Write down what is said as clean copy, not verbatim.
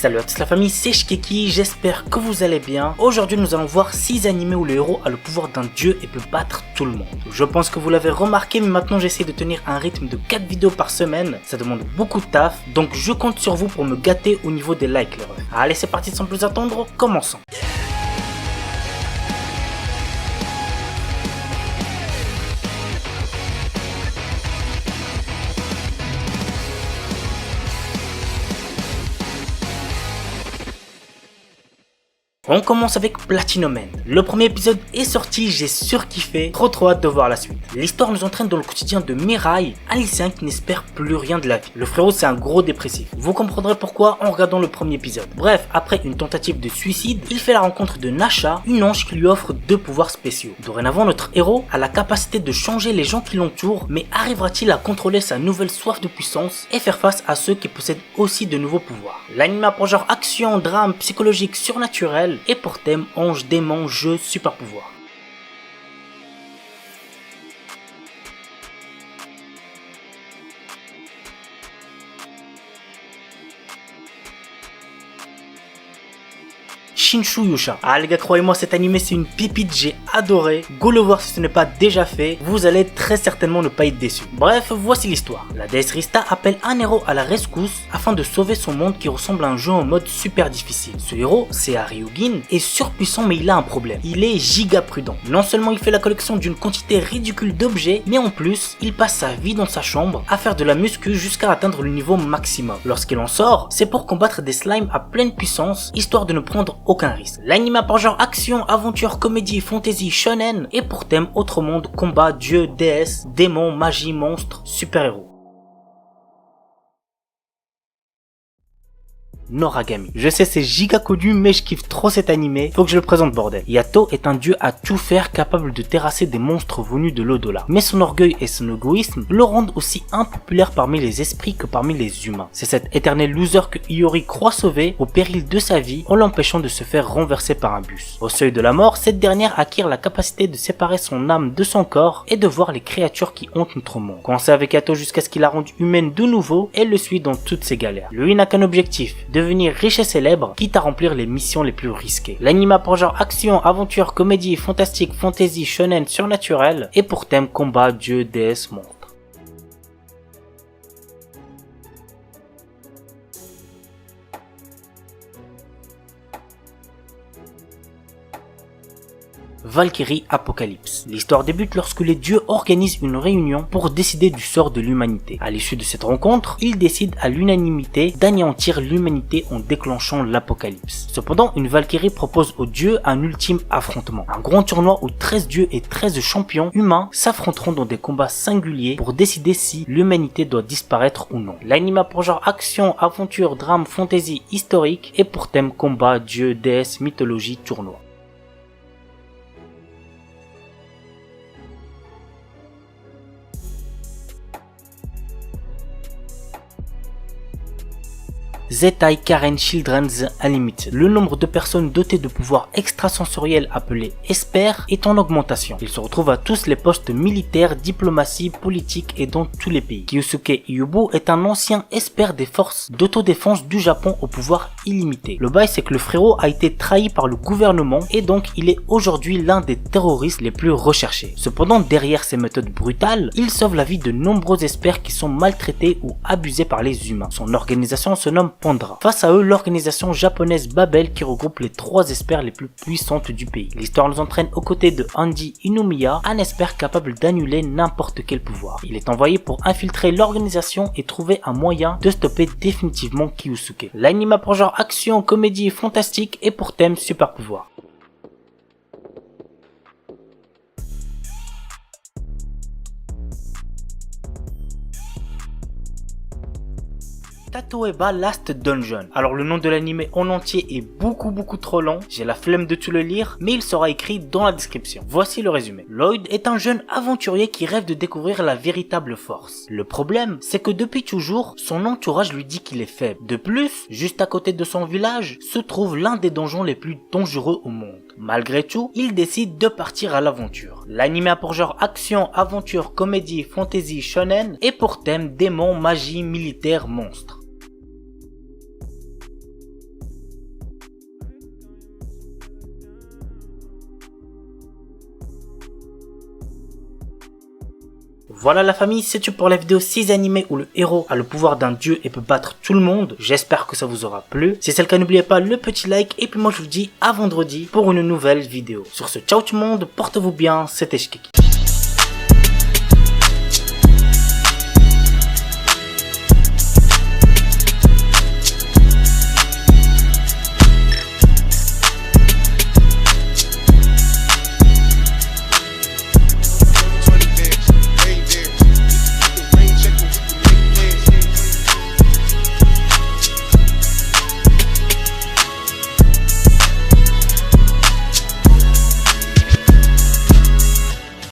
Salut à tous la famille, c'est Shikeki, j'espère que vous allez bien. Aujourd'hui nous allons voir 6 animés où le héros a le pouvoir d'un dieu et peut battre tout le monde. Je pense que vous l'avez remarqué, mais maintenant j'essaie de tenir un rythme de 4 vidéos par semaine. Ça demande beaucoup de taf, donc je compte sur vous pour me gâter au niveau des likes les refs. Allez c'est parti sans plus attendre, commençons. On commence avec Platinum End. Le premier épisode est sorti, j'ai surkiffé, trop hâte de voir la suite. L'histoire nous entraîne dans le quotidien de Mirai, un lycéen qui n'espère plus rien de la vie. Le frérot c'est un gros dépressif. Vous comprendrez pourquoi en regardant le premier épisode. Bref, après une tentative de suicide, il fait la rencontre de Nasha, une ange qui lui offre 2 pouvoirs spéciaux. Dorénavant, notre héros a la capacité de changer les gens qui l'entourent, mais arrivera-t-il à contrôler sa nouvelle soif de puissance et faire face à ceux qui possèdent aussi de nouveaux pouvoirs? L'anime a pour genre action, drame, psychologique, surnaturel, et pour thème ange, démon, jeu, super pouvoir. Shinshu Yusha. Ah les gars, croyez-moi, cet animé c'est une pépite, j'ai adoré. Go le voir si ce n'est pas déjà fait, vous allez très certainement ne pas être déçus. Bref, voici l'histoire. La déesse Rista appelle un héros à la rescousse afin de sauver son monde qui ressemble à un jeu en mode super difficile. Ce héros, c'est Haryugin, est surpuissant mais il a un problème. Il est giga prudent. Non seulement il fait la collection d'une quantité ridicule d'objets, mais en plus, il passe sa vie dans sa chambre à faire de la muscu jusqu'à atteindre le niveau maximum. Lorsqu'il en sort, c'est pour combattre des slimes à pleine puissance, histoire de ne prendre aucun risque. L'anime a pour genre action, aventure, comédie, fantasy, shonen et pour thème autre monde, combat, dieu, déesse, démon, magie, monstre, super-héros. Noragami. Je sais c'est giga connu mais je kiffe trop cet animé, faut que je le présente bordel. Yato est un dieu à tout faire capable de terrasser des monstres venus de l'au-delà. Mais son orgueil et son égoïsme le rendent aussi impopulaire parmi les esprits que parmi les humains. C'est cet éternel loser que Iori croit sauver au péril de sa vie en l'empêchant de se faire renverser par un bus. Au seuil de la mort, cette dernière acquiert la capacité de séparer son âme de son corps et de voir les créatures qui hantent notre monde. Commencez avec Yato jusqu'à ce qu'il la rende humaine de nouveau et le suit dans toutes ses galères. Lui n'a qu'un objectif, devenir riche et célèbre, quitte à remplir les missions les plus risquées. L'anime a pour genre action, aventure, comédie, fantastique, fantasy, shonen, surnaturel et pour thème combat, dieu, déesse, monstre. Valkyrie Apocalypse. L'histoire débute lorsque les dieux organisent une réunion pour décider du sort de l'humanité. À l'issue de cette rencontre, ils décident à l'unanimité d'anéantir l'humanité en déclenchant l'apocalypse. Cependant, une Valkyrie propose aux dieux un ultime affrontement. Un grand tournoi où 13 dieux et 13 champions humains s'affronteront dans des combats singuliers pour décider si l'humanité doit disparaître ou non. L'anime a pour genre action, aventure, drame, fantasy, historique et pour thème combat, dieu, déesse, mythologie, tournoi. Zettai Karen Children's Unlimited. Le nombre de personnes dotées de pouvoirs extrasensoriels appelés Esper est en augmentation. Ils se retrouvent à tous les postes militaires, diplomatie, politique et dans tous les pays. Kyosuke Yubu est un ancien Esper des forces d'autodéfense du Japon au pouvoir illimité. Le bail c'est que le frérot a été trahi par le gouvernement et donc il est aujourd'hui l'un des terroristes les plus recherchés. Cependant derrière ces méthodes brutales, il sauve la vie de nombreux Espers qui sont maltraités ou abusés par les humains. Son organisation se nomme Pandra. Face à eux, l'organisation japonaise Babel qui regroupe les 3 Espers les plus puissantes du pays. L'histoire nous entraîne aux côtés de Andy Inumiya, un Esper capable d'annuler n'importe quel pouvoir. Il est envoyé pour infiltrer l'organisation et trouver un moyen de stopper définitivement Kyosuke. L'anime a pour genre action, comédie, fantastique et pour thème super pouvoir. Tatoeba Last Dungeon. Alors le nom de l'anime en entier est beaucoup trop long, j'ai la flemme de tout le lire, mais il sera écrit dans la description. Voici le résumé. Lloyd est un jeune aventurier qui rêve de découvrir la véritable force. Le problème, c'est que depuis toujours, son entourage lui dit qu'il est faible. De plus, juste à côté de son village, se trouve l'un des donjons les plus dangereux au monde. Malgré tout, il décide de partir à l'aventure. L'anime a pour genre action, aventure, comédie, fantasy, shonen et pour thème démon, magie, militaire, monstre. Voilà la famille, c'est tout pour la vidéo 6 animés où le héros a le pouvoir d'un dieu et peut battre tout le monde. J'espère que ça vous aura plu. Si c'est le cas, n'oubliez pas le petit like et puis moi je vous dis à vendredi pour une nouvelle vidéo. Sur ce, ciao tout le monde, portez-vous bien, c'était Shkiki.